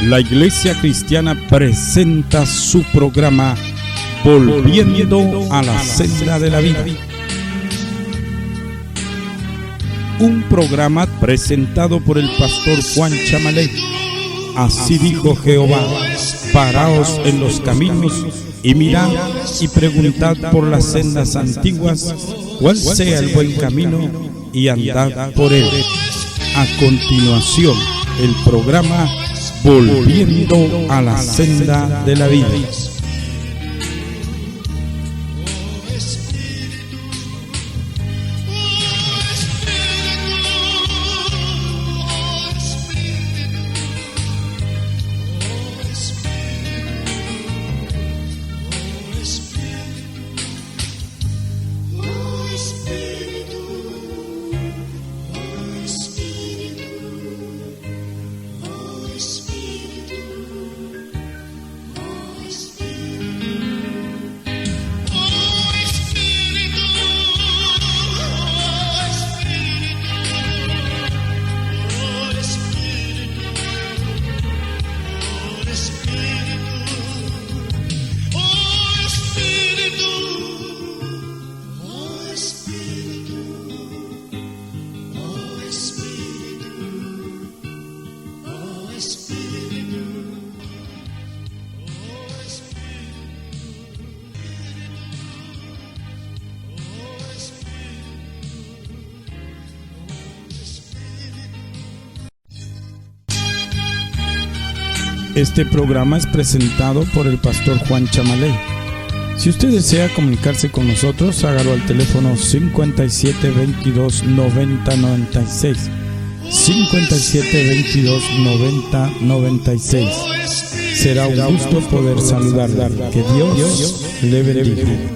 La Iglesia Cristiana presenta su programa Volviendo a la Senda de la Vida. Un programa presentado por el pastor Juan Chamaley. Así dijo Jehová: paraos en los caminos y mirad y preguntad por las sendas antiguas cuál sea el buen camino y andad por él. A continuación, el programa Volviendo a la Senda de la Vida. Este programa es presentado por el pastor Juan Chamaley. Si usted desea comunicarse con nosotros, hágalo al teléfono 57 22 90 96. 57 22 90 96. Será un gusto poder saludarle. Que Dios le bendiga.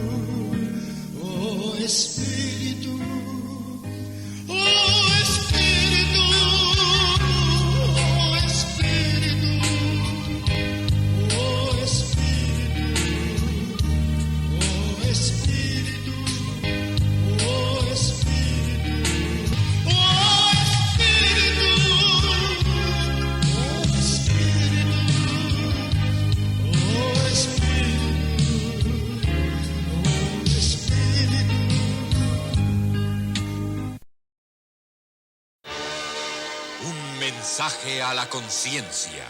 Mensaje a la conciencia.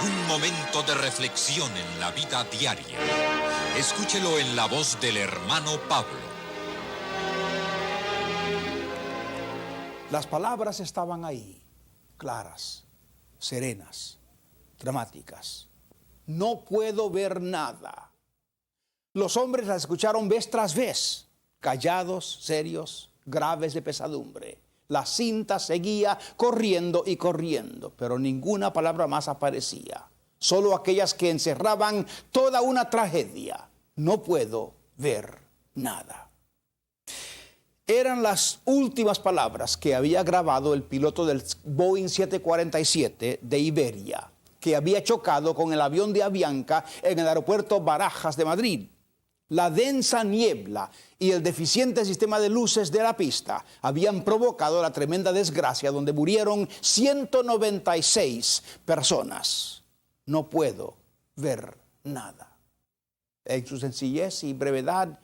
Un momento de reflexión en la vida diaria. Escúchelo en la voz del hermano Pablo. Las palabras estaban ahí, claras, serenas, dramáticas. No puedo ver nada. Los hombres las escucharon vez tras vez, callados, serios, graves de pesadumbre. La cinta seguía corriendo y corriendo, pero ninguna palabra más aparecía. Solo aquellas que encerraban toda una tragedia. No puedo ver nada. Eran las últimas palabras que había grabado el piloto del Boeing 747 de Iberia, que había chocado con el avión de Avianca en el aeropuerto Barajas de Madrid. La densa niebla y el deficiente sistema de luces de la pista habían provocado la tremenda desgracia donde murieron 196 personas. No puedo ver nada. En su sencillez y brevedad,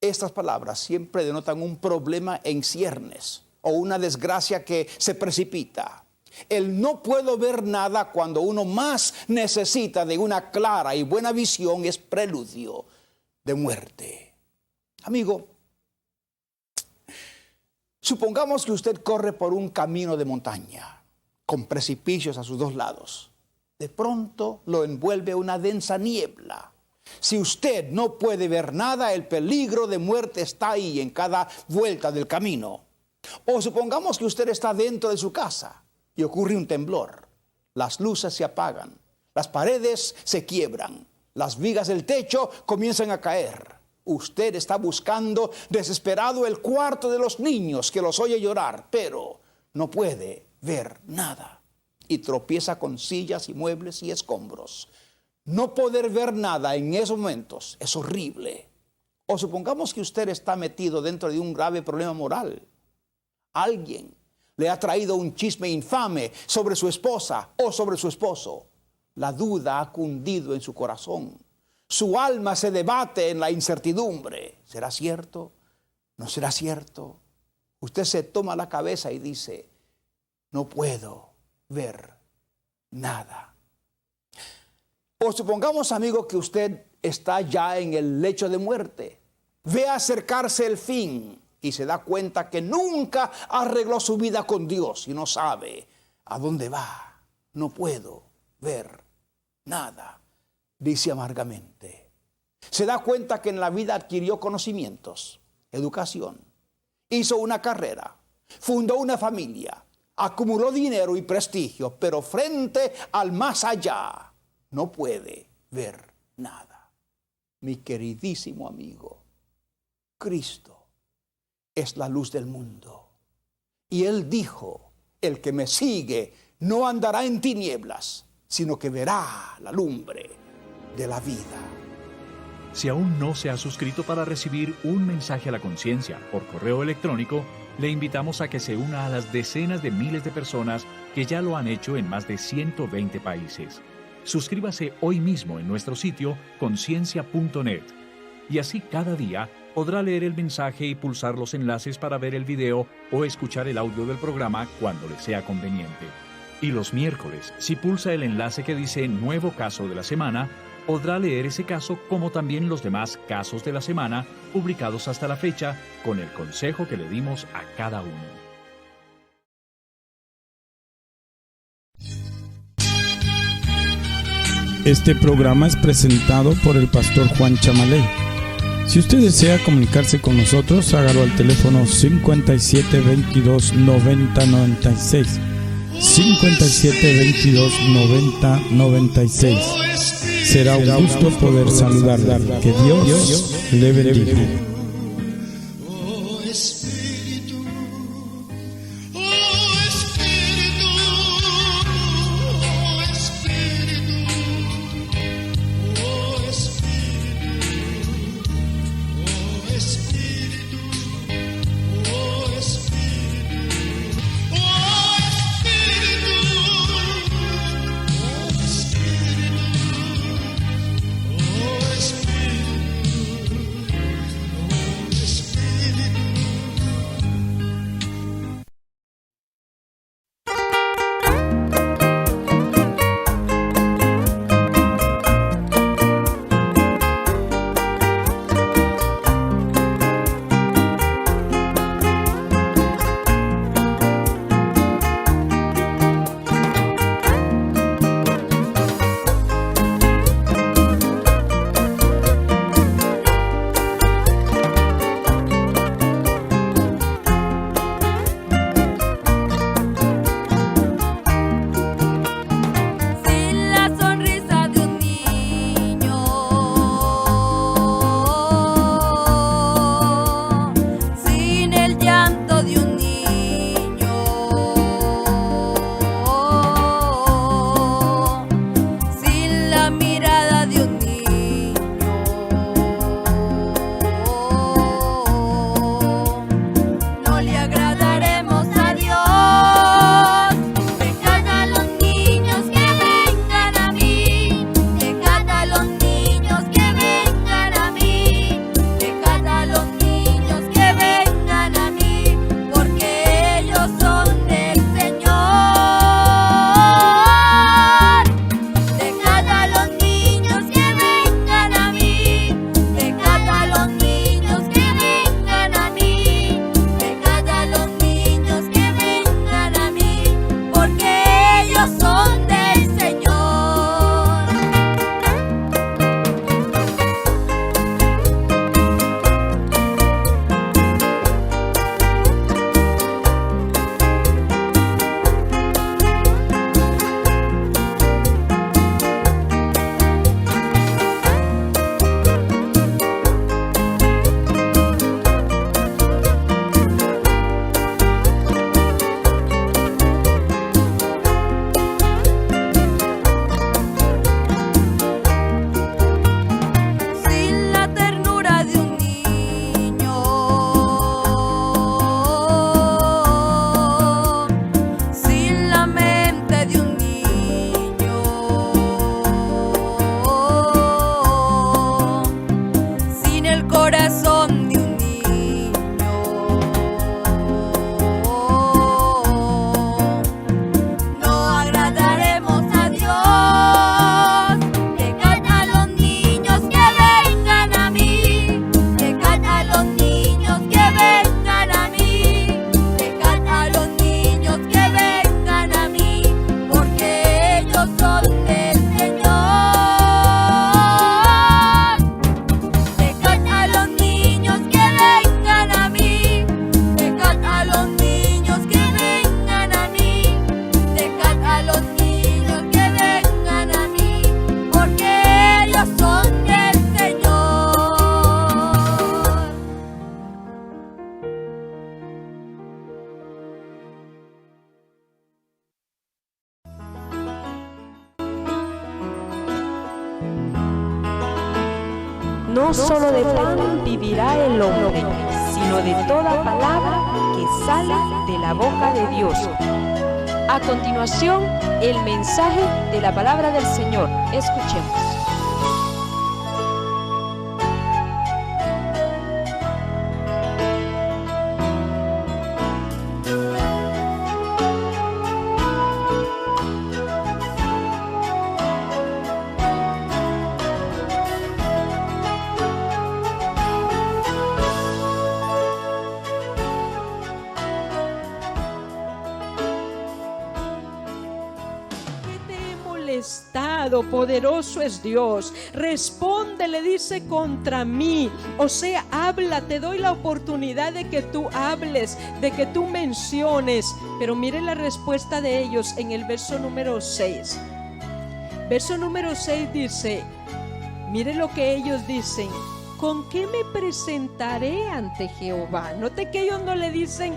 estas palabras siempre denotan un problema en ciernes o una desgracia que se precipita. El no puedo ver nada cuando uno más necesita de una clara y buena visión es preludio de muerte. Amigo, supongamos que usted corre por un camino de montaña con precipicios a sus dos lados. De pronto lo envuelve una densa niebla. Si usted no puede ver nada, el peligro de muerte está ahí en cada vuelta del camino. O supongamos que usted está dentro de su casa y ocurre un temblor. Las luces se apagan, las paredes se quiebran. Las vigas del techo comienzan a caer. Usted está buscando desesperado el cuarto de los niños que los oye llorar, pero no puede ver nada. Y tropieza con sillas y muebles y escombros. No poder ver nada en esos momentos es horrible. O supongamos que usted está metido dentro de un grave problema moral. Alguien le ha traído un chisme infame sobre su esposa o sobre su esposo. La duda ha cundido en su corazón. Su alma se debate en la incertidumbre. ¿Será cierto? ¿No será cierto? Usted se toma la cabeza y dice, no puedo ver nada. O supongamos, amigo, que usted está ya en el lecho de muerte. Ve acercarse el fin y se da cuenta que nunca arregló su vida con Dios y no sabe a dónde va. No puedo ver nada, dice amargamente. Se da cuenta que en la vida adquirió conocimientos, educación, hizo una carrera, fundó una familia, acumuló dinero y prestigio, pero frente al más allá no puede ver nada. Mi queridísimo amigo, Cristo es la luz del mundo. Y Él dijo, el que me sigue no andará en tinieblas, sino que verá la lumbre de la vida. Si aún no se ha suscrito para recibir un mensaje a la conciencia por correo electrónico, le invitamos a que se una a las decenas de miles de personas que ya lo han hecho en más de 120 países. Suscríbase hoy mismo en nuestro sitio conciencia.net y así cada día podrá leer el mensaje y pulsar los enlaces para ver el video o escuchar el audio del programa cuando le sea conveniente. Y los miércoles, si pulsa el enlace que dice Nuevo Caso de la Semana, podrá leer ese caso como también los demás casos de la semana publicados hasta la fecha con el consejo que le dimos a cada uno. Este programa es presentado por el pastor Juan Chamaley. Si usted desea comunicarse con nosotros, hágalo al teléfono 57 22 90 96. 57 22 90 96. Será un gusto poder saludarle. Que Dios le bendiga. No solo de pan vivirá el hombre, sino de toda palabra que sale de la boca de Dios. A continuación, el mensaje de la palabra del Señor. Escuchemos. Poderoso es Dios, responde, le dice, contra mí. O sea, habla, te doy la oportunidad de que tú hables, de que tú menciones. Pero mire la respuesta de ellos en el verso número 6. Verso número 6 dice, mire lo que ellos dicen: ¿con qué me presentaré ante Jehová? Note que ellos no le dicen,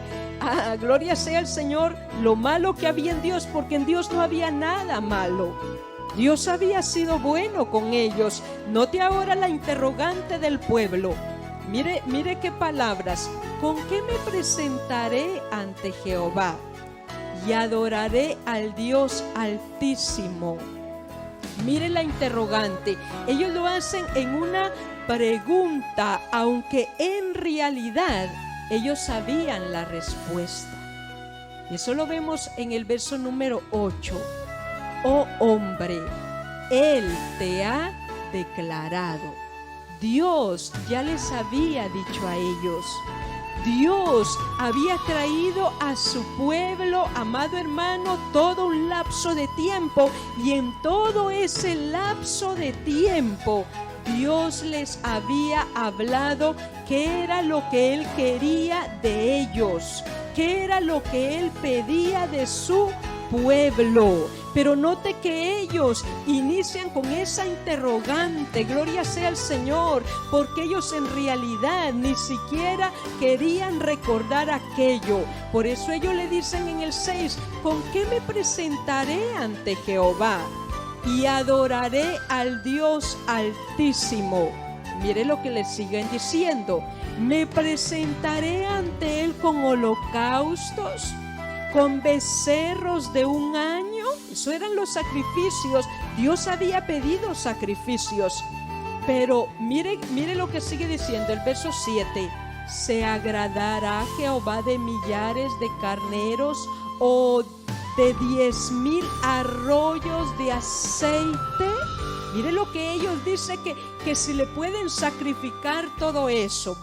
gloria sea al Señor, lo malo que había en Dios, porque en Dios no había nada malo. Dios había sido bueno con ellos. Note ahora la interrogante del pueblo. Mire qué palabras. ¿Con qué me presentaré ante Jehová? Y adoraré al Dios Altísimo. Mire la interrogante. Ellos lo hacen en una pregunta, aunque en realidad ellos sabían la respuesta. Y eso lo vemos en el verso número 8. Oh hombre, Él te ha declarado. Dios ya les había dicho a ellos. Dios había traído a su pueblo, amado hermano, todo un lapso de tiempo. Y en todo ese lapso de tiempo, Dios les había hablado qué era lo que Él quería de ellos, qué era lo que Él pedía de su pueblo. Pero note que ellos inician con esa interrogante, gloria sea al Señor, porque ellos en realidad ni siquiera querían recordar aquello. Por eso ellos le dicen en el 6, ¿con qué me presentaré ante Jehová? Y adoraré al Dios Altísimo. Mire lo que le siguen diciendo: me presentaré ante Él con holocaustos, con becerros de un año. Eso eran los sacrificios. Dios había pedido sacrificios. Pero mire lo que sigue diciendo el verso 7. ¿Se agradará Jehová de millares de carneros o de 10,000 arroyos de aceite? Mire lo que ellos dicen, que si le pueden sacrificar todo eso.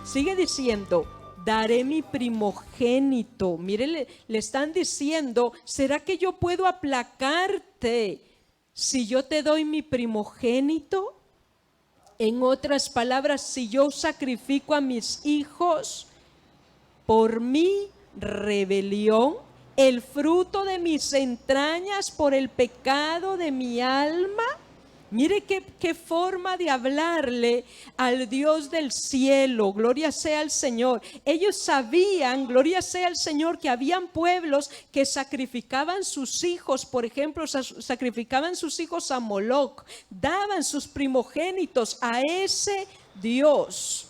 Sigue diciendo: daré mi primogénito. Mire, le están diciendo, ¿será que yo puedo aplacarte si yo te doy mi primogénito? En otras palabras, si yo sacrifico a mis hijos por mi rebelión, el fruto de mis entrañas por el pecado de mi alma. Mire qué forma de hablarle al Dios del cielo, gloria sea al Señor. Ellos sabían, gloria sea al Señor, que habían pueblos que sacrificaban sus hijos, por ejemplo, sacrificaban sus hijos a Moloc, daban sus primogénitos a ese Dios.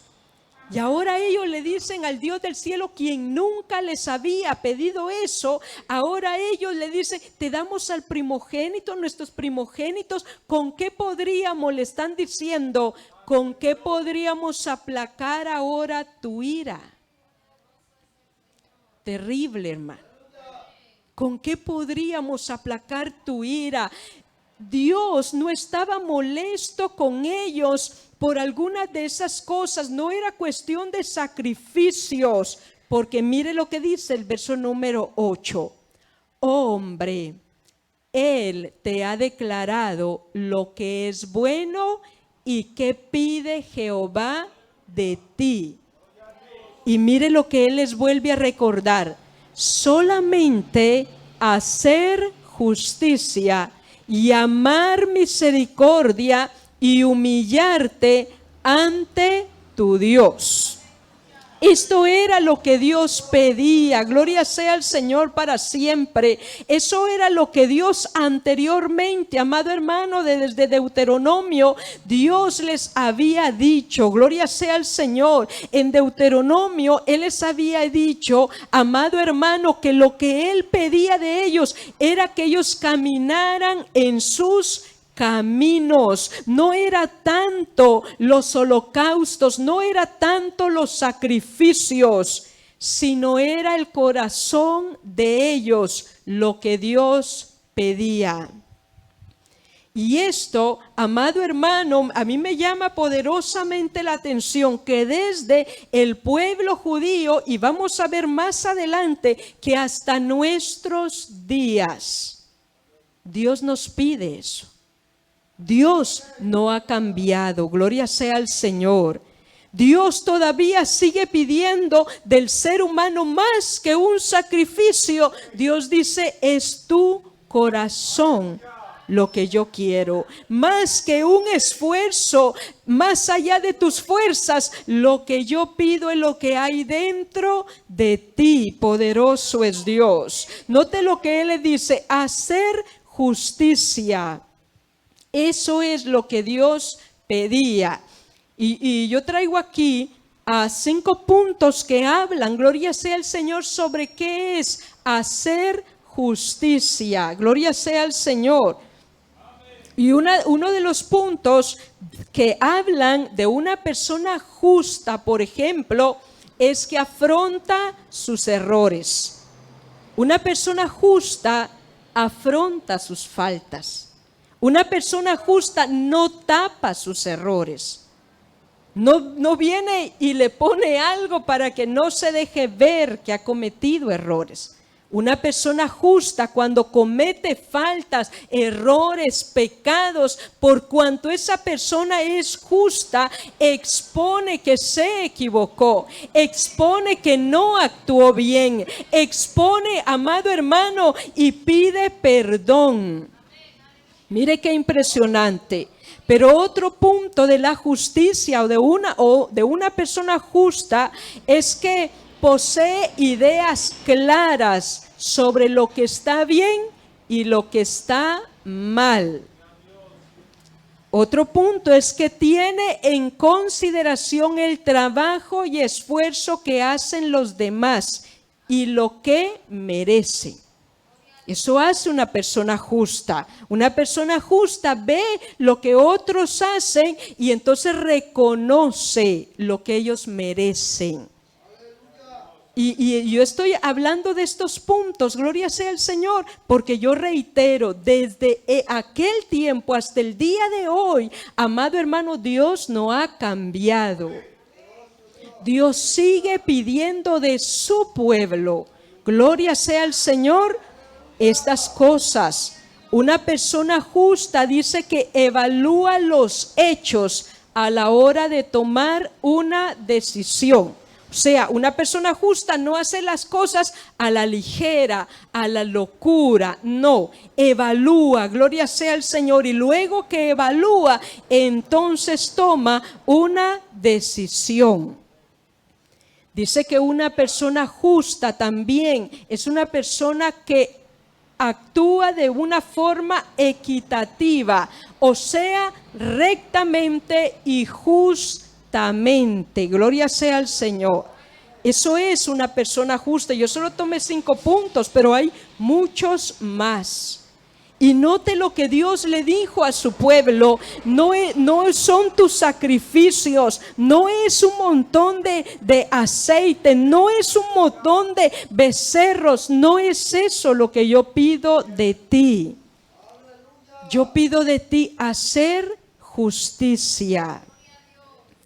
Y ahora ellos le dicen al Dios del cielo, quien nunca les había pedido eso, ahora ellos le dicen, te damos al primogénito, nuestros primogénitos. ¿Con qué podríamos, le están diciendo, con qué podríamos aplacar ahora tu ira? Terrible, hermano. ¿Con qué podríamos aplacar tu ira? Dios no estaba molesto con ellos por alguna de esas cosas. No era cuestión de sacrificios, porque mire lo que dice el verso número 8. Hombre, Él te ha declarado lo que es bueno y que pide Jehová de ti. Y mire lo que Él les vuelve a recordar: solamente hacer justicia y amar misericordia y humillarte ante tu Dios. Esto era lo que Dios pedía. Gloria sea al Señor para siempre. Eso era lo que Dios anteriormente, amado hermano, desde Deuteronomio, Dios les había dicho. Gloria sea al Señor. En Deuteronomio, Él les había dicho, amado hermano, que lo que Él pedía de ellos era que ellos caminaran en sus caminos. No era tanto los holocaustos, no era tanto los sacrificios, sino era el corazón de ellos lo que Dios pedía. Y esto, amado hermano, a mí me llama poderosamente la atención que desde el pueblo judío, y vamos a ver más adelante que hasta nuestros días, Dios nos pide eso. Dios no ha cambiado, gloria sea al Señor. Dios todavía sigue pidiendo del ser humano más que un sacrificio. Dios dice, es tu corazón lo que yo quiero, más que un esfuerzo, más allá de tus fuerzas, lo que yo pido es lo que hay dentro de ti. Poderoso es Dios. Note lo que Él le dice, hacer justicia. Eso es lo que Dios pedía. Y yo traigo aquí 5 puntos que hablan, gloria sea al Señor, sobre qué es hacer justicia. Gloria sea al Señor. Y uno de los puntos que hablan de una persona justa, por ejemplo, es que afronta sus errores. Una persona justa afronta sus faltas. Una persona justa no tapa sus errores. No viene y le pone algo para que no se deje ver que ha cometido errores. Una persona justa, cuando comete faltas, errores, pecados, por cuanto esa persona es justa, expone que se equivocó, expone que no actuó bien, expone, amado hermano, y pide perdón. Mire qué impresionante. Pero otro punto de la justicia o de una persona justa es que posee ideas claras sobre lo que está bien y lo que está mal. Otro punto es que tiene en consideración el trabajo y esfuerzo que hacen los demás y lo que merece. Eso hace una persona justa. Una persona justa ve lo que otros hacen y entonces reconoce lo que ellos merecen. Y yo estoy hablando de estos puntos, gloria sea al Señor, porque yo reitero, desde aquel tiempo hasta el día de hoy, amado hermano, Dios no ha cambiado. Dios sigue pidiendo de su pueblo, gloria sea al Señor, estas cosas. Una persona justa dice que evalúa los hechos a la hora de tomar una decisión. O sea, una persona justa no hace las cosas a la ligera, a la locura, no, evalúa, gloria sea al Señor, y luego que evalúa, entonces toma una decisión. Dice que una persona justa también es una persona que actúa de una forma equitativa, o sea, rectamente y justamente. Gloria sea al Señor. Eso es una persona justa. Yo solo tomé 5 puntos, pero hay muchos más. Y note lo que Dios le dijo a su pueblo, no son tus sacrificios, no es un montón de aceite, no es un montón de becerros, no es eso lo que yo pido de ti. Yo pido de ti hacer justicia.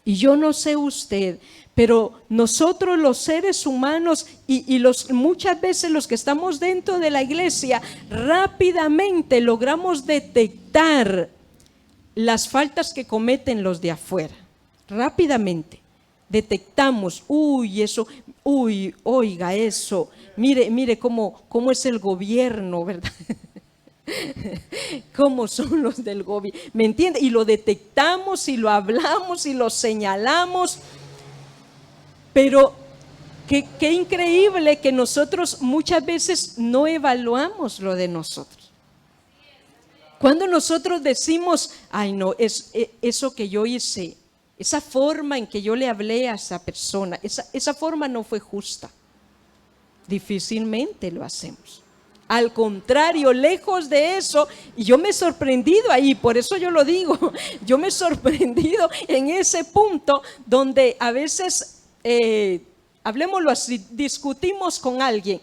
Y yo no sé usted, pero nosotros los seres humanos y muchas veces los que estamos dentro de la iglesia, rápidamente logramos detectar las faltas que cometen los de afuera. Rápidamente detectamos, oiga eso, mire cómo es el gobierno, ¿verdad? ¿Cómo son los del gobierno? ¿Me entiende? Y lo detectamos y lo hablamos y lo señalamos. Pero Qué increíble que nosotros muchas veces no evaluamos lo de nosotros. Cuando nosotros decimos, ay no, eso que yo hice, esa forma en que yo le hablé a esa persona, esa forma no fue justa. Difícilmente lo hacemos. Al contrario, lejos de eso, y yo me he sorprendido ahí, por eso yo lo digo, yo me he sorprendido en ese punto donde a veces, hablemoslo así, discutimos con alguien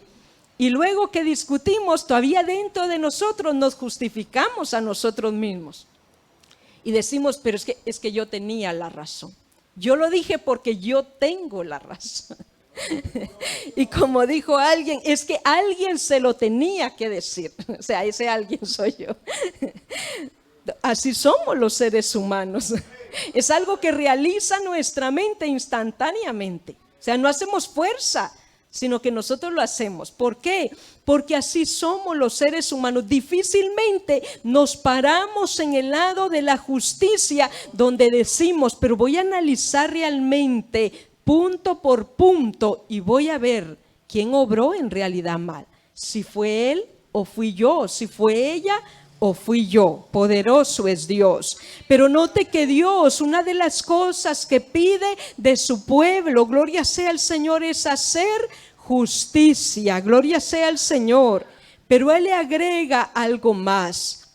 y luego que discutimos, todavía dentro de nosotros nos justificamos a nosotros mismos y decimos, pero es que yo tenía la razón. Yo lo dije porque yo tengo la razón. Y como dijo alguien, es que alguien se lo tenía que decir. O sea, ese alguien soy yo. Así somos los seres humanos. Es algo que realiza nuestra mente instantáneamente. O sea, no hacemos fuerza, sino que nosotros lo hacemos. ¿Por qué? Porque así somos los seres humanos. Difícilmente nos paramos en el lado de la justicia donde decimos, pero voy a analizar realmente punto por punto y voy a ver quién obró en realidad mal. Si fue él o fui yo, si fue ella o fui yo. Poderoso es Dios. Pero note que Dios, una de las cosas que pide de su pueblo, gloria sea al Señor, es hacer justicia. Gloria sea al Señor. Pero Él le agrega algo más.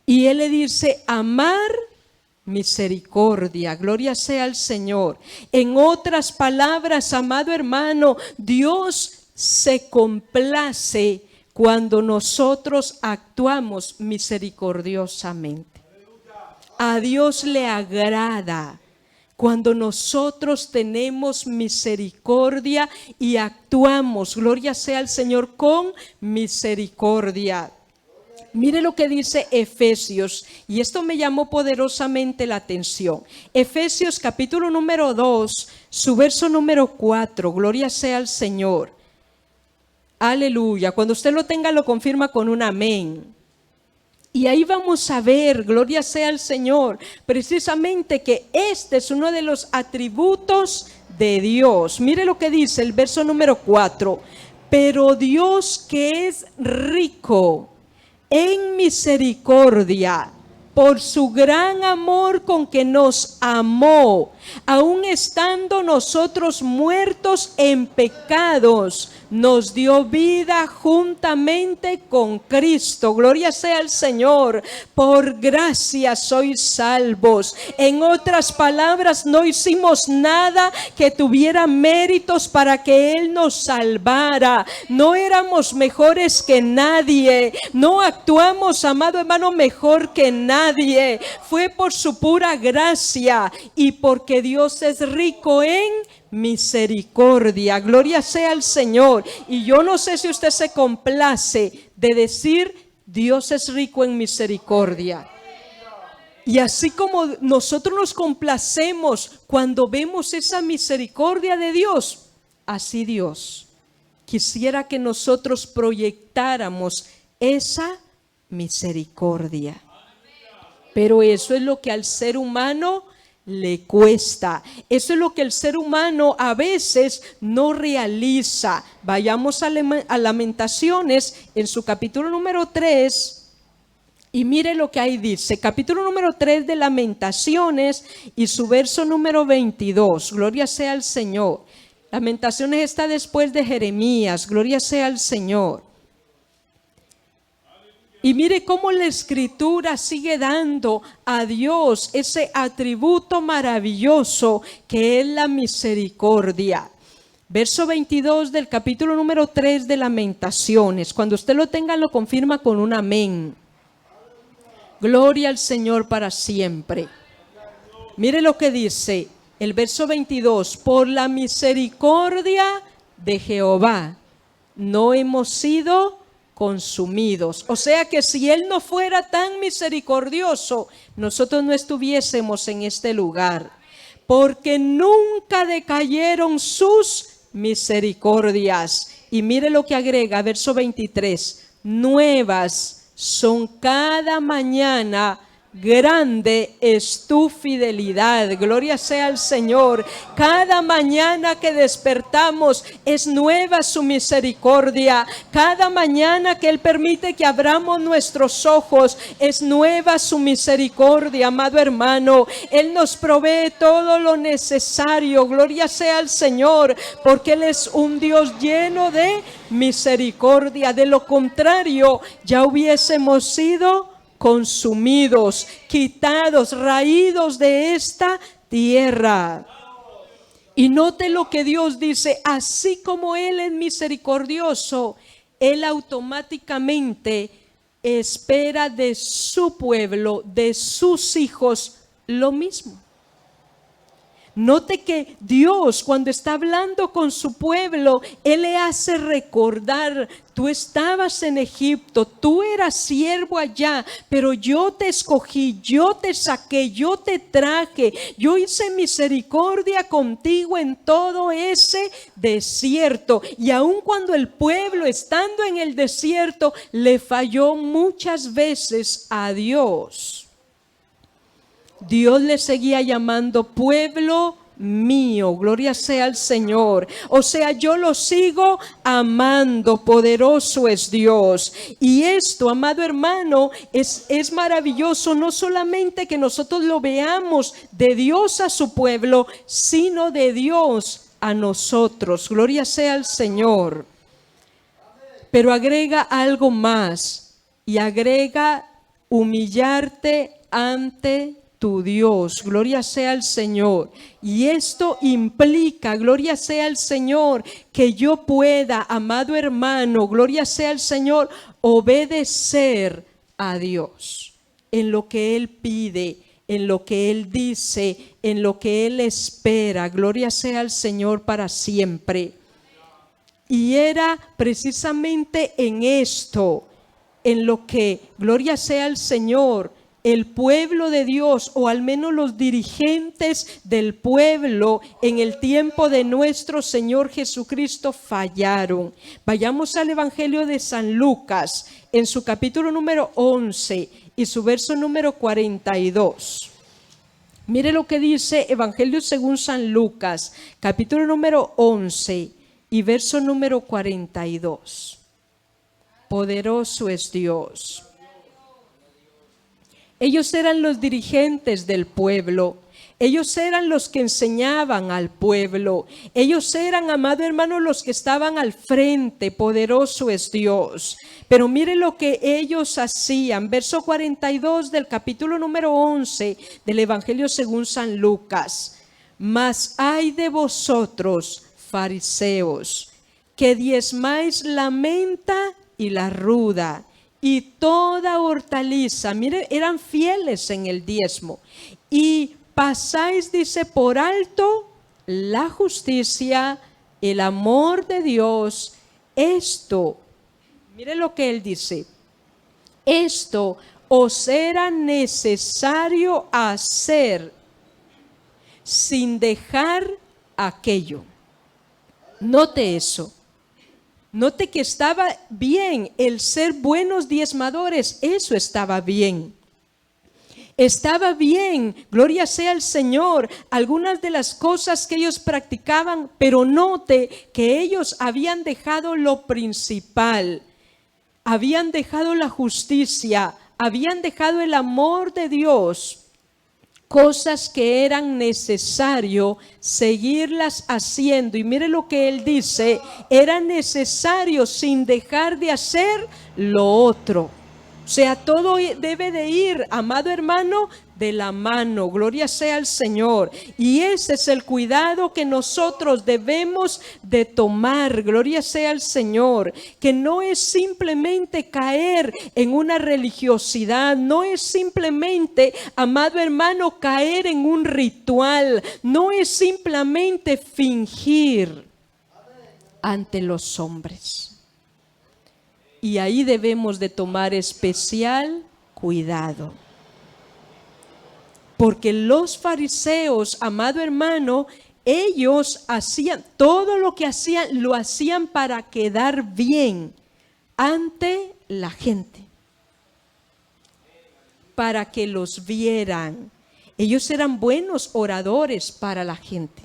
Y Él le dice, amar misericordia. Gloria sea al Señor. En otras palabras, amado hermano, Dios se complace cuando nosotros actuamos misericordiosamente. A Dios le agrada cuando nosotros tenemos misericordia y actuamos, gloria sea al Señor, con misericordia. Mire lo que dice Efesios, y esto me llamó poderosamente la atención. Efesios capítulo número 2, su verso número 4, gloria sea al Señor. Aleluya. Cuando usted lo tenga, lo confirma con un amén. Y ahí vamos a ver, gloria sea al Señor, precisamente que este es uno de los atributos de Dios. Mire lo que dice el verso número 4. Pero Dios, que es rico en misericordia, por su gran amor con que nos amó, aun estando nosotros muertos en pecados, nos dio vida juntamente con Cristo. Gloria sea al Señor. Por gracia sois salvos. En otras palabras, no hicimos nada que tuviera méritos para que Él nos salvara. No éramos mejores que nadie. No actuamos, amado hermano, mejor que nadie. Fue por su pura gracia y porque Dios es rico en misericordia. Gloria sea al Señor. Y yo no sé si usted se complace de decir, Dios es rico en misericordia. Y así como nosotros nos complacemos cuando vemos esa misericordia de Dios, así Dios quisiera que nosotros proyectáramos esa misericordia. Pero eso es lo que al ser humano le cuesta. Eso es lo que el ser humano a veces no realiza. Vayamos a Lamentaciones en su capítulo número 3 y mire lo que ahí dice. Capítulo número 3 de Lamentaciones y su verso número 22. Gloria sea al Señor. Lamentaciones está después de Jeremías. Gloria sea al Señor. Y mire cómo la Escritura sigue dando a Dios ese atributo maravilloso que es la misericordia. Verso 22 del capítulo número 3 de Lamentaciones. Cuando usted lo tenga, lo confirma con un amén. Gloria al Señor para siempre. Mire lo que dice el verso 22. Por la misericordia de Jehová no hemos sido consumidos. O sea que si Él no fuera tan misericordioso, nosotros no estuviésemos en este lugar, porque nunca decayeron sus misericordias. Y mire lo que agrega, verso 23, nuevas son cada mañana grande es tu fidelidad. Gloria sea al Señor. Cada mañana que despertamos es nueva su misericordia. Cada mañana que Él permite que abramos nuestros ojos es nueva su misericordia, amado hermano. Él nos provee todo lo necesario. Gloria sea al Señor, porque Él es un Dios lleno de misericordia. De lo contrario, ya hubiésemos sido consumidos, quitados, raídos de esta tierra. Y note lo que Dios dice: así como Él es misericordioso, Él automáticamente espera de su pueblo, de sus hijos, lo mismo. Note que Dios, cuando está hablando con su pueblo, Él le hace recordar: tú estabas en Egipto, tú eras siervo allá, pero yo te escogí, yo te saqué, yo te traje, yo hice misericordia contigo en todo ese desierto. Y aun cuando el pueblo, estando en el desierto, le falló muchas veces a Dios, Dios le seguía llamando pueblo mío. Gloria sea al Señor. O sea, yo lo sigo amando. Poderoso es Dios. Y esto, amado hermano, es maravilloso. No solamente que nosotros lo veamos de Dios a su pueblo, sino de Dios a nosotros. Gloria sea al Señor. Pero agrega algo más. Y agrega humillarte ante tu Dios. Gloria sea al Señor. Y esto implica, gloria sea al Señor, que yo pueda, amado hermano, gloria sea al Señor, obedecer a Dios en lo que Él pide, en lo que Él dice, en lo que Él espera. Gloria sea al Señor para siempre. Y era precisamente en esto, en lo que, gloria sea al Señor, el pueblo de Dios, o al menos los dirigentes del pueblo en el tiempo de nuestro Señor Jesucristo, fallaron. Vayamos al Evangelio de San Lucas, en su capítulo número 11 y su verso número 42. Mire lo que dice Evangelio según San Lucas, capítulo número 11 y verso número 42. Poderoso es Dios. Ellos eran los dirigentes del pueblo. Ellos eran los que enseñaban al pueblo. Ellos eran, amado hermano, los que estaban al frente. Poderoso es Dios. Pero mire lo que ellos hacían. Verso 42 del capítulo número 11 del Evangelio según San Lucas. Mas ay de vosotros, fariseos, que diezmáis la menta y la ruda y toda hortaliza. Mire, eran fieles en el diezmo. Y pasáis, dice, por alto la justicia, el amor de Dios. Esto, mire lo que él dice: esto os era necesario hacer sin dejar aquello. Note eso. Note que estaba bien el ser buenos diezmadores. Eso estaba bien. Estaba bien, gloria sea al Señor, algunas de las cosas que ellos practicaban, pero note que ellos habían dejado lo principal. Habían dejado la justicia, habían dejado el amor de Dios. Cosas que eran necesario seguirlas haciendo. Y mire lo que él dice: era necesario sin dejar de hacer lo otro. O sea, todo debe de ir, amado hermano, de la mano. Gloria sea al Señor. Y ese es el cuidado que nosotros debemos de tomar. Gloria sea al Señor. Que no es simplemente caer en una religiosidad. No es simplemente, amado hermano, caer en un ritual. No es simplemente fingir ante los hombres. Y ahí debemos de tomar especial cuidado. Porque los fariseos, amado hermano, ellos hacían todo lo que hacían, lo hacían para quedar bien ante la gente. para que los vieran. Ellos eran buenos oradores para la gente.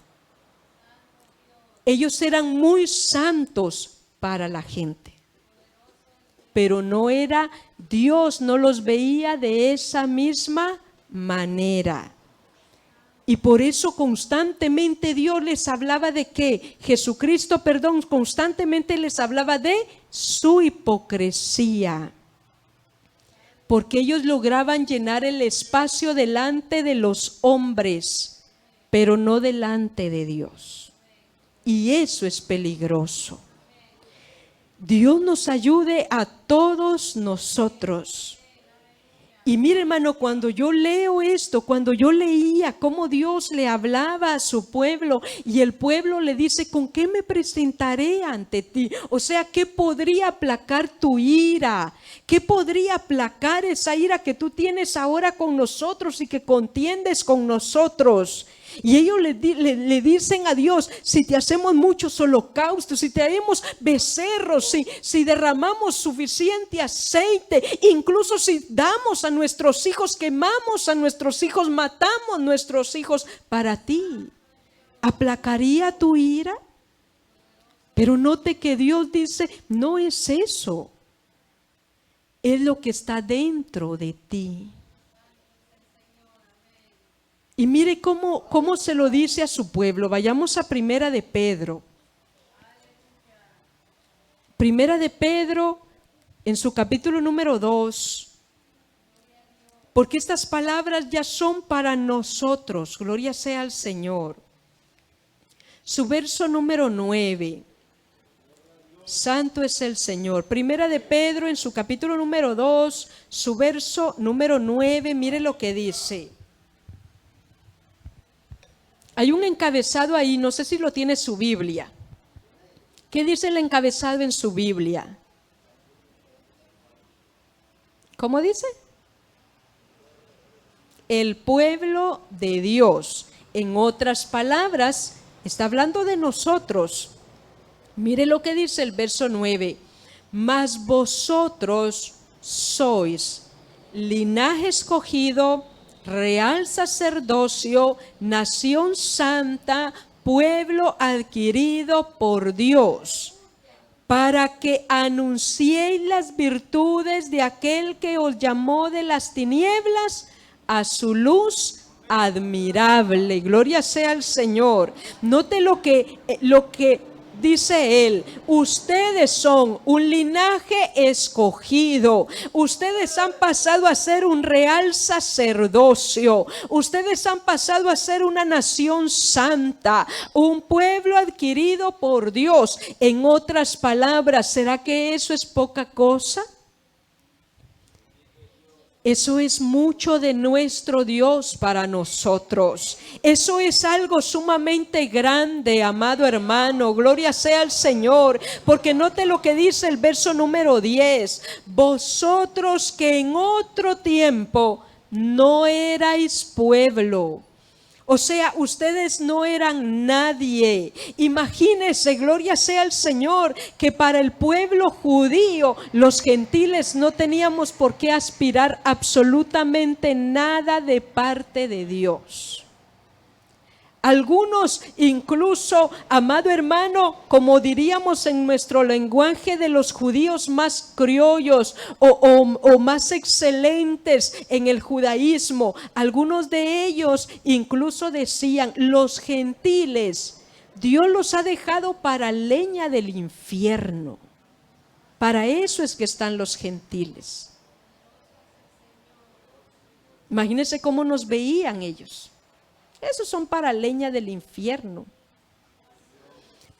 Ellos eran muy santos para la gente. Pero Dios no los veía de esa misma manera. Y por eso constantemente Dios les hablaba de qué. Jesucristo, constantemente les hablaba de su hipocresía. Porque ellos lograban llenar el espacio delante de los hombres, pero no delante de Dios. Y eso es peligroso. Dios nos ayude a todos nosotros. Y mire, hermano, cuando yo leo esto, cuando yo leía cómo Dios le hablaba a su pueblo y el pueblo le dice, ¿con qué me presentaré ante ti? O sea, ¿qué podría aplacar tu ira? ¿Qué podría aplacar esa ira que tú tienes ahora con nosotros y que contiendes con nosotros? Y ellos le dicen a Dios, si te hacemos muchos holocaustos, si te haremos becerros, si derramamos suficiente aceite, incluso si damos a nuestros hijos, quemamos a nuestros hijos, matamos a nuestros hijos para ti, ¿aplacaría tu ira? Pero note que Dios dice, no es eso, es lo que está dentro de ti. Y mire cómo se lo dice a su pueblo. Vayamos a Primera de Pedro. Primera de Pedro, en su capítulo número 2. Porque estas palabras ya son para nosotros. Gloria sea al Señor. Su verso número 9. Santo es el Señor. Primera de Pedro, en su capítulo número 2, su verso número 9. Mire lo que dice. Hay un encabezado ahí, no sé si lo tiene su Biblia. ¿Qué dice el encabezado en su Biblia? ¿Cómo dice? El pueblo de Dios. En otras palabras, está hablando de nosotros. Mire lo que dice el verso 9. Mas vosotros sois linaje escogido, real sacerdocio, nación santa, pueblo adquirido por Dios, para que anunciéis las virtudes de aquel que os llamó de las tinieblas a su luz admirable. Gloria sea al Señor. Note lo que dice él, ustedes son un linaje escogido, ustedes han pasado a ser un real sacerdocio, ustedes han pasado a ser una nación santa, un pueblo adquirido por Dios. En otras palabras, ¿será que eso es poca cosa? Eso es mucho de nuestro Dios para nosotros. Eso es algo sumamente grande, amado hermano. Gloria sea al Señor. Porque note lo que dice el verso número 10. Vosotros que en otro tiempo no erais pueblo. O sea, ustedes no eran nadie. Imagínense, gloria sea al Señor, que para el pueblo judío, los gentiles no teníamos por qué aspirar absolutamente nada de parte de Dios. Algunos incluso, amado hermano, como diríamos en nuestro lenguaje de los judíos más criollos o más excelentes en el judaísmo, algunos de ellos incluso decían, los gentiles, Dios los ha dejado para leña del infierno. Para eso es que están los gentiles. Imagínense cómo nos veían ellos. Esos son para leña del infierno.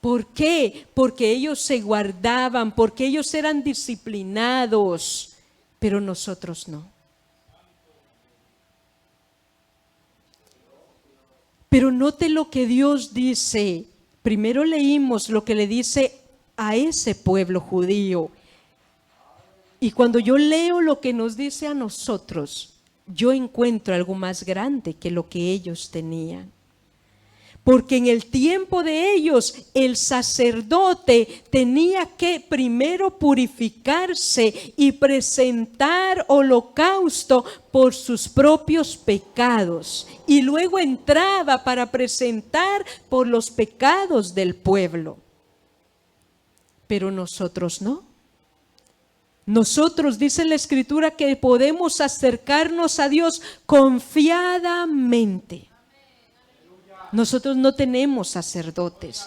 ¿Por qué? Porque ellos se guardaban, porque ellos eran disciplinados, pero nosotros no. Pero note lo que Dios dice. Primero leímos lo que le dice a ese pueblo judío. Y cuando yo leo lo que nos dice a nosotros, yo encuentro algo más grande que lo que ellos tenían. porque en el tiempo de ellos el sacerdote tenía que primero purificarse y presentar holocausto por sus propios pecados, y luego entraba para presentar por los pecados del pueblo. Pero nosotros no. Nosotros, dice la Escritura, que podemos acercarnos a Dios confiadamente. Nosotros no tenemos sacerdotes.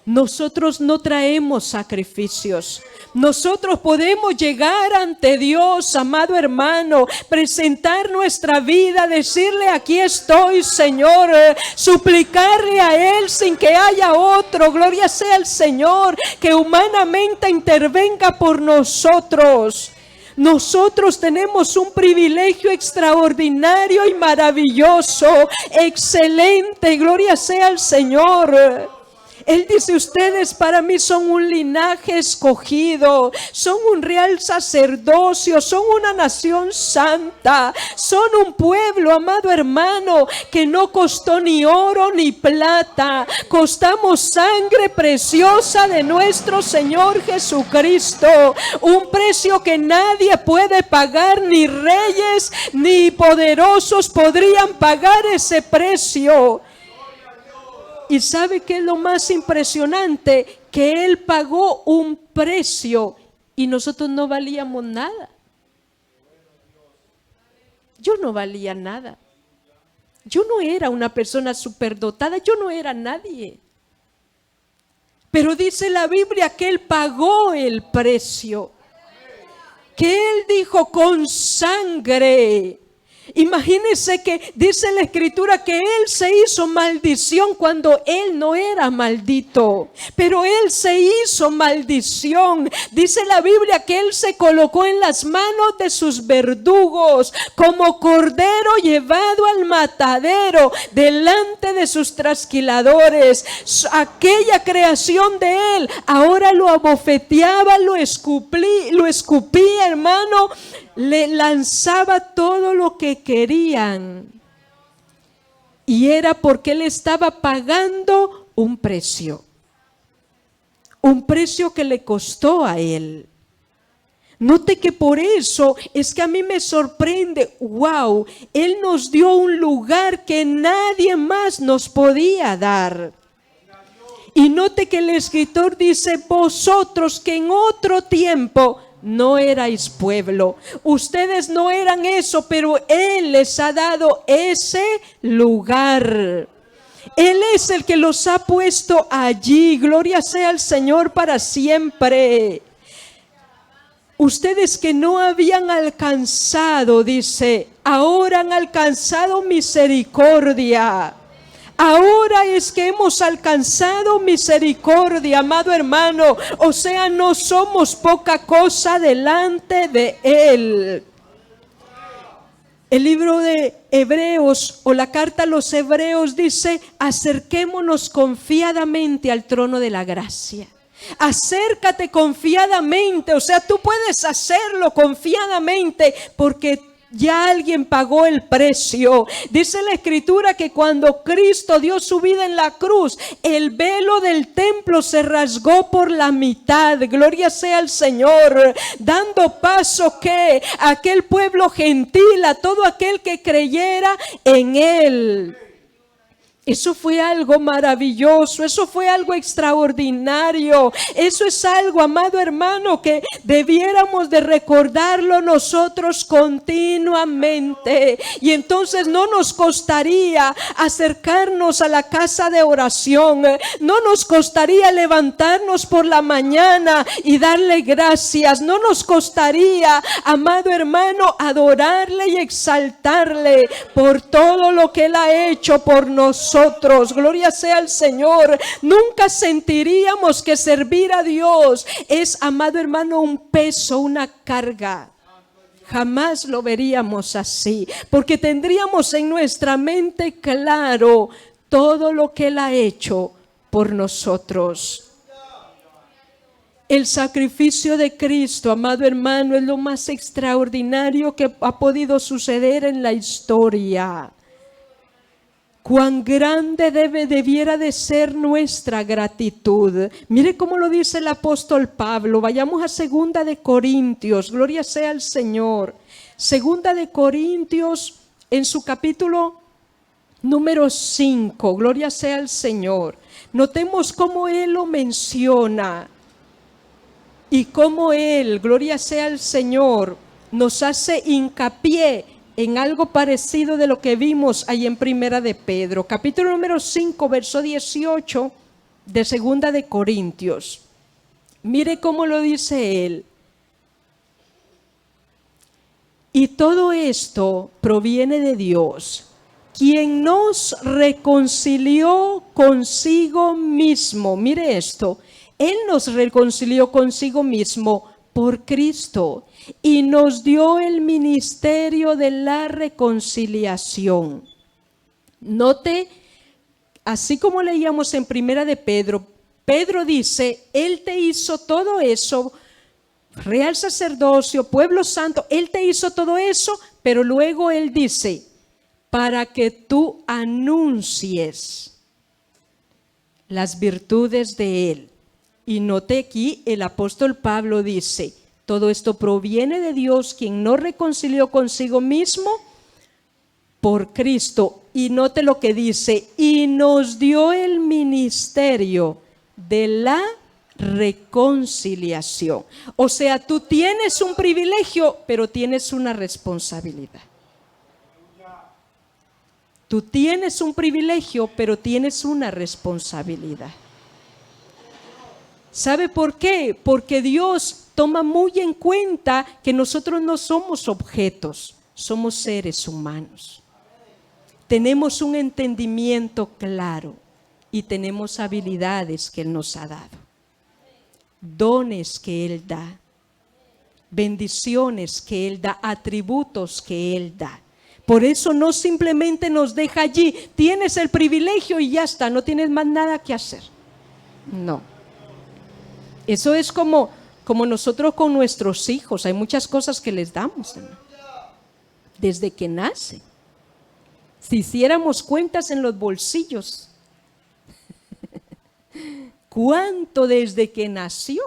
Nosotros no traemos sacrificios. Nosotros podemos llegar ante Dios, amado hermano, presentar nuestra vida, decirle: aquí estoy, Señor, suplicarle a Él sin que haya otro. Gloria sea al Señor, que humanamente intervenga por nosotros. Nosotros tenemos un privilegio extraordinario y maravilloso, excelente. Gloria sea al Señor. Él dice: ustedes para mí son un linaje escogido, son un real sacerdocio, son una nación santa, son un pueblo, amado hermano, que no costó ni oro ni plata. Costamos sangre preciosa de nuestro Señor Jesucristo, un precio que nadie puede pagar, ni reyes ni poderosos podrían pagar ese precio. ¿Y sabe qué es lo más impresionante? Que Él pagó un precio y nosotros no valíamos nada. Yo no valía nada. Yo no era una persona superdotada, yo no era nadie. Pero dice la Biblia que Él pagó el precio. Que Él dijo: con sangre. Imagínense que dice la Escritura que Él se hizo maldición cuando Él no era maldito, pero Él se hizo maldición. Dice la Biblia que Él se colocó en las manos de sus verdugos como cordero llevado al matadero delante de sus trasquiladores. Aquella creación de Él ahora lo abofeteaba, lo escupía, hermano. Le lanzaba todo lo que querían, y era porque Él estaba pagando un precio que le costó a Él. Note que por eso es que a mí me sorprende. Wow, Él nos dio un lugar que nadie más nos podía dar. Y note que el escritor dice: vosotros que en otro tiempo no erais pueblo, ustedes no eran eso, pero Él les ha dado ese lugar. Él es el que los ha puesto allí. Gloria sea al Señor para siempre. Ustedes que no habían alcanzado, dice, ahora han alcanzado misericordia. Ahora es que hemos alcanzado misericordia, amado hermano. O sea, no somos poca cosa delante de Él. El libro de Hebreos, o la carta a los Hebreos, dice: acerquémonos confiadamente al trono de la gracia. Acércate confiadamente, o sea, tú puedes hacerlo confiadamente porque ya alguien pagó el precio. Dice la Escritura que cuando Cristo dio su vida en la cruz, el velo del templo se rasgó por la mitad. Gloria sea al Señor, dando paso que a aquel pueblo gentil, a todo aquel que creyera en Él. Eso fue algo maravilloso, eso fue algo extraordinario. Eso es algo, amado hermano, que debiéramos de recordarlo nosotros continuamente. Y entonces no nos costaría acercarnos a la casa de oración, no nos costaría levantarnos por la mañana y darle gracias, no nos costaría, amado hermano, adorarle y exaltarle por todo lo que Él ha hecho por nosotros. Gloria sea al Señor. Nunca sentiríamos que servir a Dios es, amado hermano, un peso, una carga. Jamás lo veríamos así, porque tendríamos en nuestra mente claro todo lo que Él ha hecho por nosotros. El sacrificio de Cristo, amado hermano, es lo más extraordinario que ha podido suceder en la historia. Cuán grande debiera de ser nuestra gratitud. Mire cómo lo dice el apóstol Pablo. Vayamos a 2 de Corintios. Gloria sea al Señor. 2 de Corintios en su capítulo número 5. Gloria sea al Señor. Notemos cómo él lo menciona. Y cómo él, gloria sea al Señor, nos hace hincapié en algo parecido de lo que vimos ahí en Primera de Pedro, capítulo número 5, verso 18 de 2 de Corintios. Mire cómo lo dice él. Y todo esto proviene de Dios, quien nos reconcilió consigo mismo. Mire esto, Él nos reconcilió consigo mismo por Cristo y nos dio el ministerio de la reconciliación. Note, así como leíamos en Primera de Pedro, Pedro dice, Él te hizo todo eso, real sacerdocio, pueblo santo, Él te hizo todo eso, pero luego Él dice, para que tú anuncies las virtudes de Él. Y note aquí, el apóstol Pablo dice, todo esto proviene de Dios, quien nos reconcilió consigo mismo por Cristo. Y note lo que dice, y nos dio el ministerio de la reconciliación. O sea, tú tienes un privilegio, pero tienes una responsabilidad. Tú tienes un privilegio, pero tienes una responsabilidad. ¿Sabe por qué? Porque Dios toma muy en cuenta que nosotros no somos objetos, somos seres humanos. Tenemos un entendimiento claro y tenemos habilidades que Él nos ha dado, dones que Él da, bendiciones que Él da, atributos que Él da. Por eso no simplemente nos deja allí, tienes el privilegio y ya está, no tienes más nada que hacer. No. Eso es como nosotros con nuestros hijos, hay muchas cosas que les damos, ¿no? Desde que nacen. Si hiciéramos cuentas en los bolsillos, ¿cuánto desde que nació?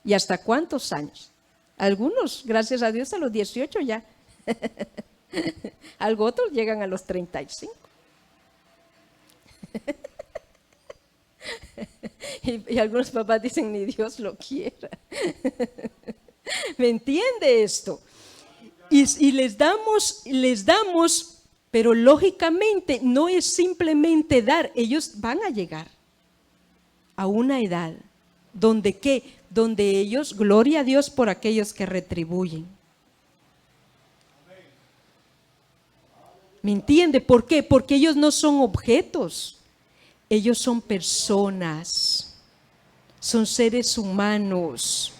¿Y hasta cuántos años? Algunos, gracias a Dios, a los 18 ya. Algo otros llegan a los 35. Y algunos papás dicen, ni Dios lo quiera. ¿Me entiende esto? Y les damos, pero lógicamente no es simplemente dar. Ellos van a llegar a una edad donde ¿qué? Donde ellos, gloria a Dios por aquellos que retribuyen. ¿Me entiende? ¿Por qué? Porque ellos no son objetos. Ellos son personas, son seres humanos.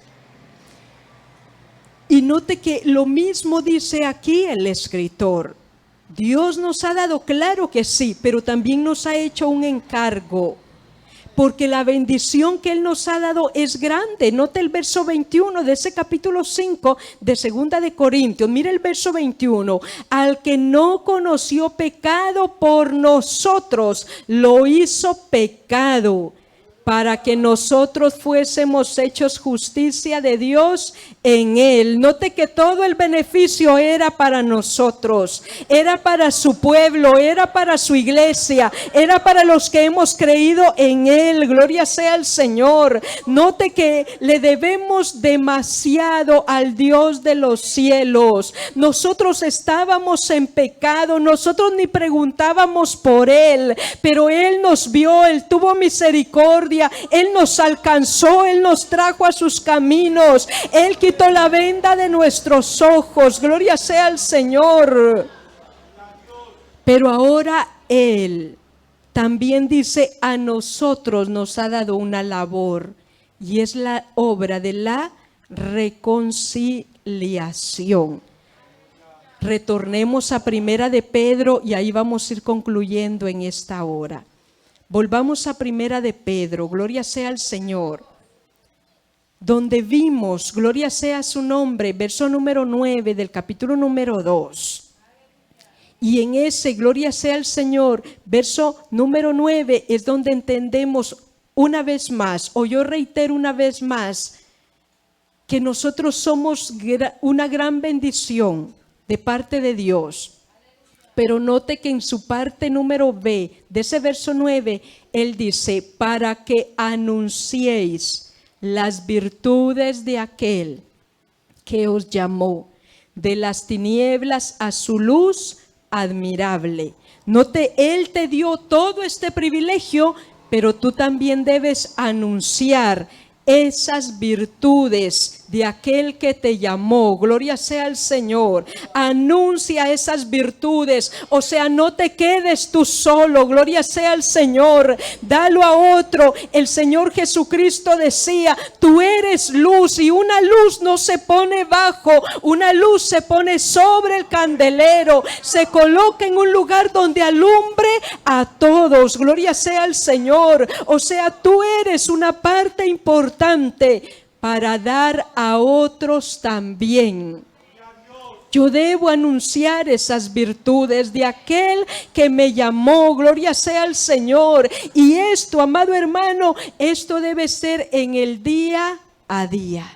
Y note que lo mismo dice aquí el escritor. Dios nos ha dado, claro que sí, pero también nos ha hecho un encargo. Porque la bendición que Él nos ha dado es grande. Note el verso 21 de ese capítulo 5 de 2 de Corintios. Mire el verso 21. Al que no conoció pecado por nosotros, lo hizo pecado, para que nosotros fuésemos hechos justicia de Dios en Él. Note que todo el beneficio era para nosotros, era para su pueblo, era para su iglesia, era para los que hemos creído en Él. Gloria sea al Señor. Note que le debemos demasiado al Dios de los cielos. Nosotros estábamos en pecado, nosotros ni preguntábamos por Él, pero Él nos vio, Él tuvo misericordia. Él nos alcanzó, Él nos trajo a sus caminos, Él quitó la venda de nuestros ojos, gloria sea al Señor. Pero ahora Él también dice, a nosotros nos ha dado una labor, y es la obra de la reconciliación. Retornemos a Primera de Pedro y ahí vamos a ir concluyendo en esta hora. Volvamos a Primera de Pedro, gloria sea al Señor, donde vimos, gloria sea su nombre, verso número 9 del capítulo número 2. Y en ese, gloria sea al Señor, verso número 9, es donde entendemos una vez más, o yo reitero una vez más, que nosotros somos una gran bendición de parte de Dios. Pero note que en su parte número B de ese verso 9, Él dice, para que anunciéis las virtudes de aquel que os llamó de las tinieblas a su luz admirable. Note, Él te dio todo este privilegio, pero tú también debes anunciar esas virtudes de aquel que te llamó. Gloria sea al Señor. Anuncia esas virtudes, o sea, no te quedes tú solo. Gloria sea al Señor. Dalo a otro. El Señor Jesucristo decía, tú eres luz, y una luz no se pone bajo, una luz se pone sobre el candelero, se coloca en un lugar donde alumbre a todos. Gloria sea al Señor. O sea, tú eres una parte importante para dar a otros también. Yo debo anunciar esas virtudes de aquel que me llamó. Gloria sea al Señor. Y esto, amado hermano, esto debe ser en el día a día.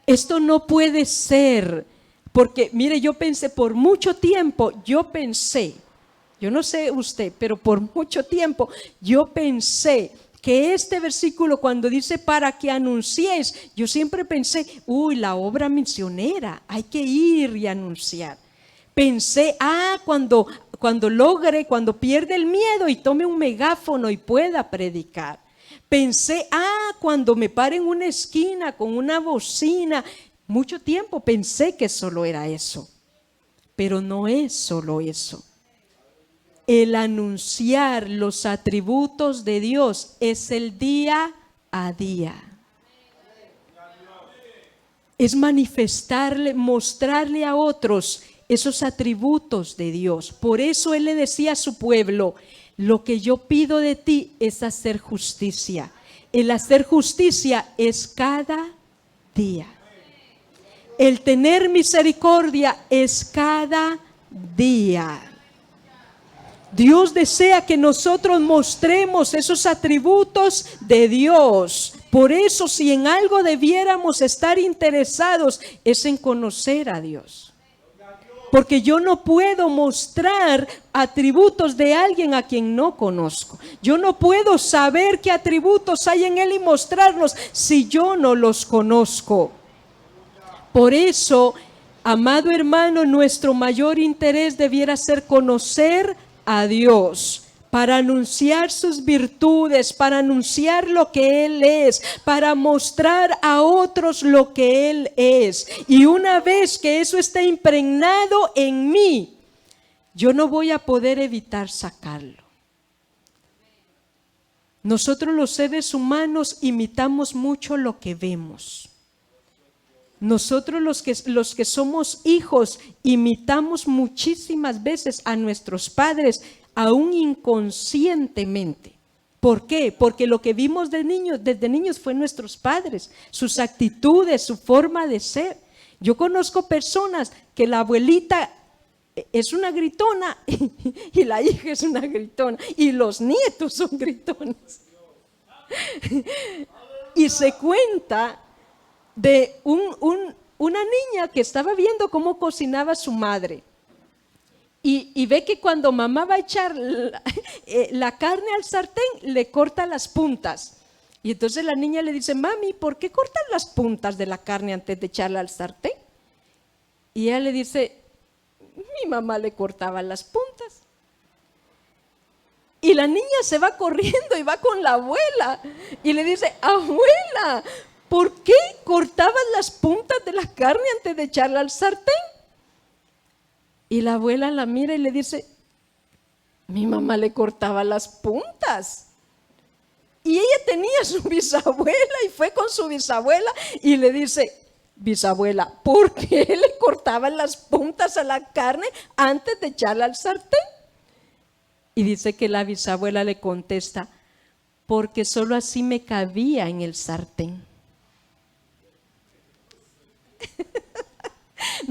Esto no puede ser, porque mire, yo pensé por mucho tiempo, yo no sé usted, pero por mucho tiempo yo pensé que este versículo, cuando dice para que anunciéis, yo siempre pensé, la obra misionera, hay que ir y anunciar. Pensé, cuando pierde el miedo y tome un megáfono y pueda predicar. Pensé, cuando me pare en una esquina con una bocina. Mucho tiempo pensé que solo era eso, pero no es solo eso. El anunciar los atributos de Dios es el día a día. Es manifestarle, mostrarle a otros esos atributos de Dios. Por eso Él le decía a su pueblo, lo que yo pido de ti es hacer justicia. El hacer justicia es cada día. El tener misericordia es cada día. Dios desea que nosotros mostremos esos atributos de Dios. Por eso, si en algo debiéramos estar interesados, es en conocer a Dios. Porque yo no puedo mostrar atributos de alguien a quien no conozco. Yo no puedo saber qué atributos hay en Él y mostrarlos si yo no los conozco. Por eso, amado hermano, nuestro mayor interés debiera ser conocer a Dios, para anunciar sus virtudes, para anunciar lo que Él es, para mostrar a otros lo que Él es. Y una vez que eso esté impregnado en mí, yo no voy a poder evitar sacarlo. Nosotros los seres humanos imitamos mucho lo que vemos. Nosotros los que somos hijos imitamos muchísimas veces a nuestros padres, aún inconscientemente. ¿Por qué? Porque lo que vimos desde niños fue nuestros padres, sus actitudes, su forma de ser. Yo conozco personas que la abuelita es una gritona y la hija es una gritona y los nietos son gritones. Y se cuenta de una niña que estaba viendo cómo cocinaba su madre y ve que cuando mamá va a echar la carne al sartén, le corta las puntas. Y entonces la niña le dice, mami, ¿por qué cortas las puntas de la carne antes de echarla al sartén? Y ella le dice, mi mamá le cortaba las puntas. Y la niña se va corriendo y va con la abuela y le dice, abuela, ¿por qué cortabas las puntas de la carne antes de echarla al sartén? Y la abuela la mira y le dice, mi mamá le cortaba las puntas. Y ella tenía su bisabuela y fue con su bisabuela y le dice, bisabuela, ¿por qué le cortaban las puntas a la carne antes de echarla al sartén? Y dice que la bisabuela le contesta, porque solo así me cabía en el sartén.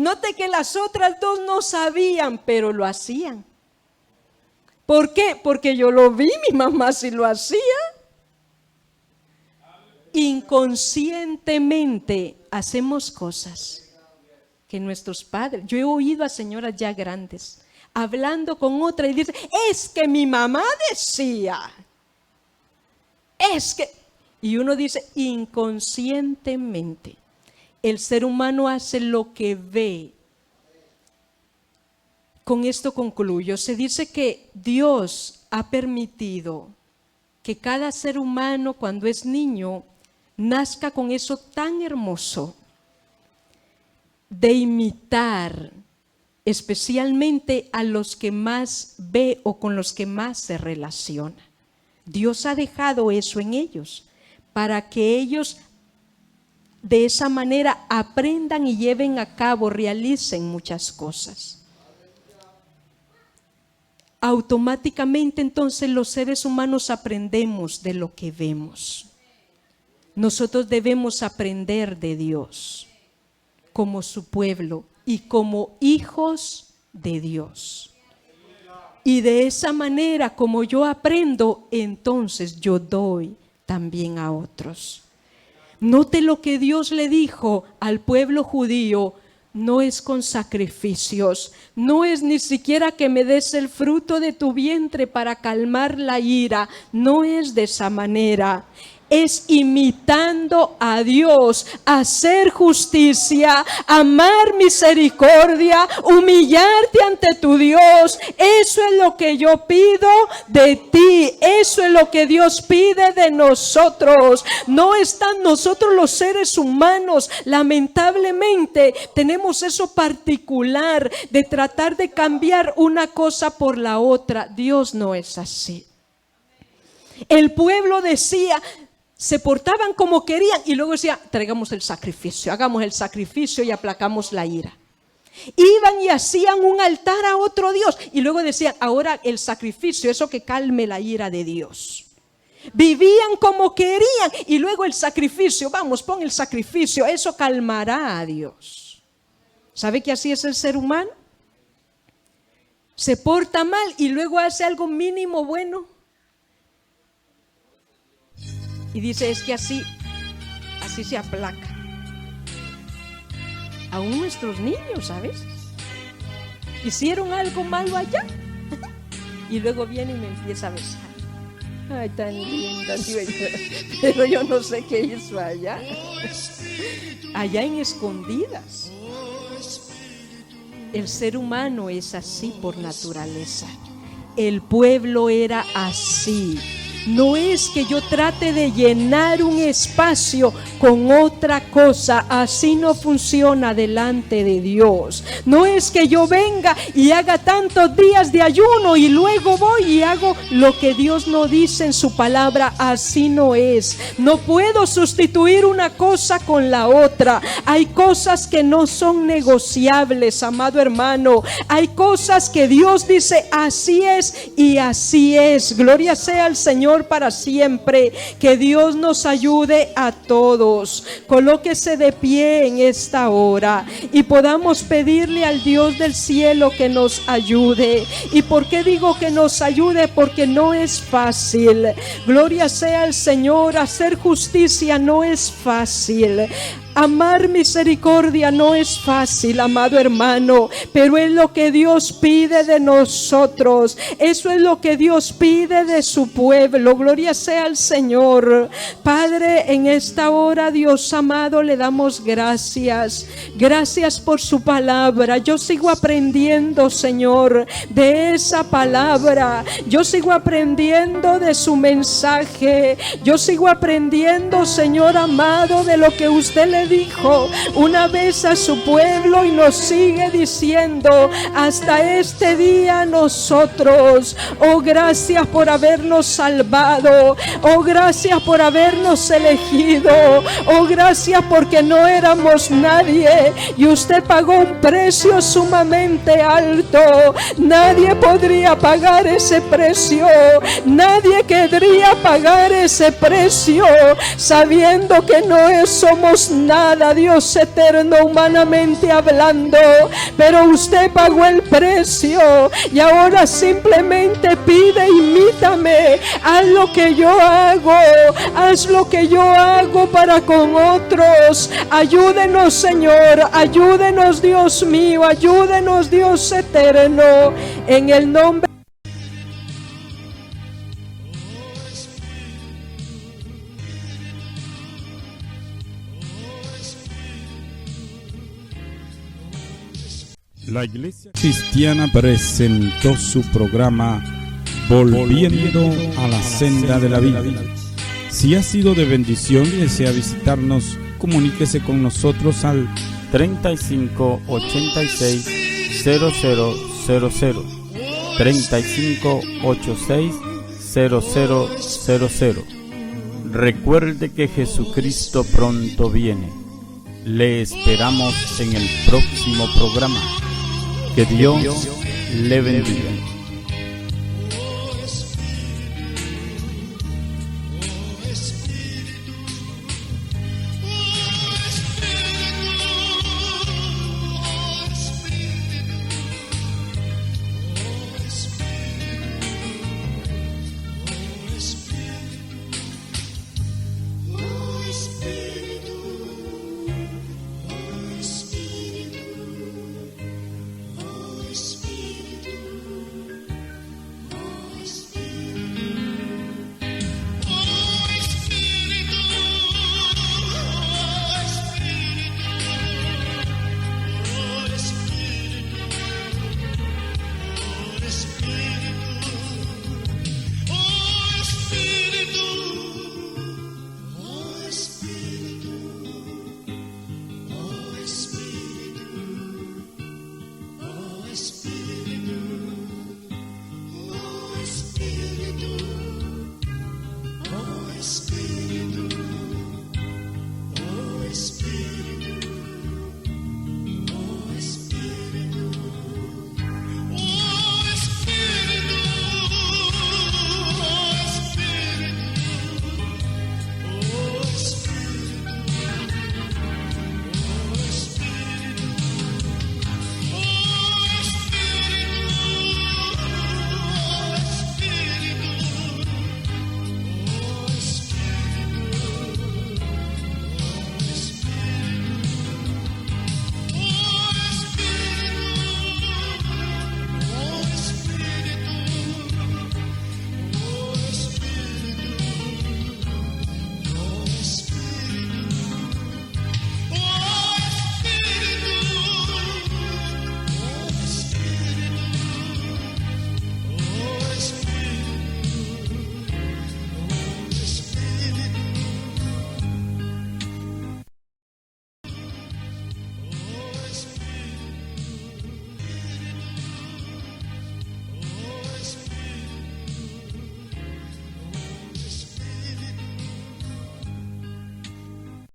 Note que las otras dos no sabían, pero lo hacían. ¿Por qué? Porque yo lo vi, mi mamá sí lo hacía. Inconscientemente hacemos cosas que nuestros padres, yo he oído a señoras ya grandes hablando con otra y dice, es que mi mamá decía, es que, y uno dice inconscientemente, el ser humano hace lo que ve. Con esto concluyo, se dice que Dios ha permitido que cada ser humano cuando es niño nazca con eso tan hermoso de imitar especialmente a los que más ve o con los que más se relaciona. Dios ha dejado eso en ellos para que ellos de esa manera aprendan y lleven a cabo, realicen muchas cosas. Automáticamente entonces los seres humanos aprendemos de lo que vemos. Nosotros debemos aprender de Dios como su pueblo y como hijos de Dios. Y de esa manera, como yo aprendo, entonces yo doy también a otros. Note lo que Dios le dijo al pueblo judío, no es con sacrificios, no es ni siquiera que me des el fruto de tu vientre para calmar la ira, no es de esa manera. Es imitando a Dios, hacer justicia, amar misericordia, humillarte ante tu Dios. Eso es lo que yo pido de ti, eso es lo que Dios pide de nosotros. No están nosotros los seres humanos, lamentablemente tenemos eso particular de tratar de cambiar una cosa por la otra. Dios no es así. El pueblo decía, se portaban como querían y luego decía, traigamos el sacrificio, hagamos el sacrificio y aplacamos la ira. Iban y hacían un altar a otro Dios y luego decían, ahora el sacrificio, eso que calme la ira de Dios. Vivían como querían y luego el sacrificio, vamos, pon el sacrificio, eso calmará a Dios. ¿Sabe que así es el ser humano? Se porta mal y luego hace algo mínimo bueno. Y dice, es que así se aplaca. Aún nuestros niños, ¿sabes? Hicieron algo malo allá. Y luego viene y me empieza a besar. Ay, tan linda, pero yo no sé qué hizo allá. Allá en escondidas. El ser humano es así por naturaleza. El pueblo era así. No es que yo trate de llenar un espacio con otra cosa, así no funciona delante de Dios. No es que yo venga y haga tantos días de ayuno y luego voy y hago lo que Dios no dice en su palabra, así no es. No puedo sustituir una cosa con la otra. Hay cosas que no son negociables, amado hermano. Hay cosas que Dios dice, así es y así es. Gloria sea al Señor para siempre. Que Dios nos ayude a todos. Colóquese de pie en esta hora y podamos pedirle al Dios del cielo que nos ayude. ¿Y por qué digo que nos ayude? Porque no es fácil. Gloria sea al Señor. Hacer justicia no es fácil. Amar misericordia no es fácil, amado hermano, pero es lo que Dios pide de nosotros. Eso es lo que Dios pide de su pueblo. Gloria sea al Señor. Padre, en esta hora, Dios amado, le damos gracias. Gracias por su palabra. Yo sigo aprendiendo, Señor, de esa palabra. Yo sigo aprendiendo de su mensaje. Yo sigo aprendiendo, Señor amado, de lo que usted le dijo una vez a su pueblo y nos sigue diciendo hasta este día nosotros. Oh, gracias por habernos salvado. salvado. Oh, gracias por habernos elegido. Oh, gracias porque no éramos nadie y usted pagó un precio sumamente alto. Nadie podría pagar ese precio. Nadie querría pagar ese precio, sabiendo que no somos nada, Dios eterno, humanamente hablando. Pero usted pagó el precio y ahora simplemente pide: imítame, haz lo que yo hago, haz lo que yo hago para con otros. Ayúdenos, Señor, ayúdenos, Dios mío, ayúdenos, Dios eterno, en el nombre. La Iglesia Cristiana presentó su programa Volviendo a la Senda de la Vida. Si ha sido de bendición y desea visitarnos, comuníquese con nosotros al 35 86 0000, 35 86 0000. Recuerde que Jesucristo pronto viene. Le esperamos en el próximo programa. Que Dios le bendiga.